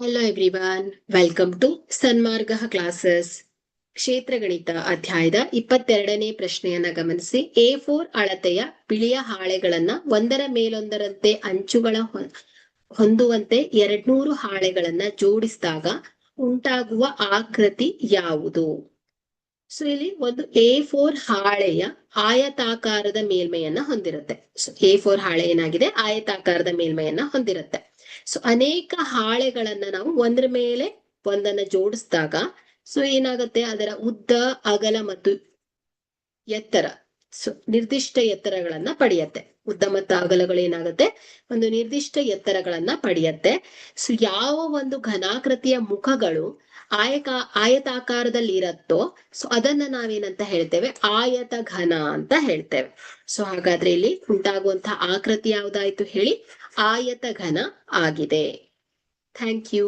Hello everyone, welcome to Sanmarga classes. ಕ್ಷೇತ್ರಗಣಿತ ಅಧ್ಯಾಯದ 22ನೇ ಪ್ರಶ್ನೆಯನ್ನ ಗಮನಿಸಿ. A4 ಅಳತೆಯ ಬಿಳಿಯ ಹಾಳೆಗಳನ್ನ ಒಂದರ ಮೇಲೊಂದರಂತೆ ಅಂಚುಗಳ ಹೊಂದುವಂತೆ 200 ಹಾಳೆಗಳನ್ನ ಜೋಡಿಸಿದಾಗ ಉಂಟಾಗುವ ಆಕೃತಿ ಯಾವುದು? ಸೊ ಇಲ್ಲಿ ಒಂದು A4 ಹಾಳೆಯ ಆಯತಾಕಾರದ ಮೇಲ್ಮೈಯನ್ನ ಹೊಂದಿರುತ್ತೆ. ಸೊ A4 ಹಾಳೆ ಏನಾಗಿದೆ, ಆಯತಾಕಾರದ ಮೇಲ್ಮೈಯನ್ನ ಹೊಂದಿರುತ್ತೆ. ಸೊ ಅನೇಕ ಹಾಳೆಗಳನ್ನ ನಾವು ಒಂದ್ರ ಮೇಲೆ ಒಂದನ್ನ ಜೋಡಿಸಿದಾಗ ಸೊ ಏನಾಗುತ್ತೆ, ಅದರ ಉದ್ದ, ಅಗಲ ಮತ್ತು ಎತ್ತರ ಸೊ ನಿರ್ದಿಷ್ಟ ಎತ್ತರಗಳನ್ನ ಪಡೆಯತ್ತೆ. ಉದ್ದ ಮತ್ತು ಅಗಲಗಳು ಏನಾಗುತ್ತೆ, ಒಂದು ನಿರ್ದಿಷ್ಟ ಎತ್ತರಗಳನ್ನ ಪಡೆಯತ್ತೆ. ಸೊ ಯಾವ ಒಂದು ಘನಾಕೃತಿಯ ಮುಖಗಳು ಆಯತಾಕಾರದಲ್ಲಿ ಇರತ್ತೋ ಸೊ ಅದನ್ನ ನಾವೇನಂತ ಹೇಳ್ತೇವೆ, ಆಯತ ಘನ ಅಂತ ಹೇಳ್ತೇವೆ. ಸೊ ಹಾಗಾದ್ರೆ ಇಲ್ಲಿ ಉಂಟಾಗುವಂತಹ ಆಕೃತಿ ಯಾವ್ದಾಯ್ತು ಹೇಳಿ, ಆಯತ ಘನ ಆಗಿದೆ. Thank you.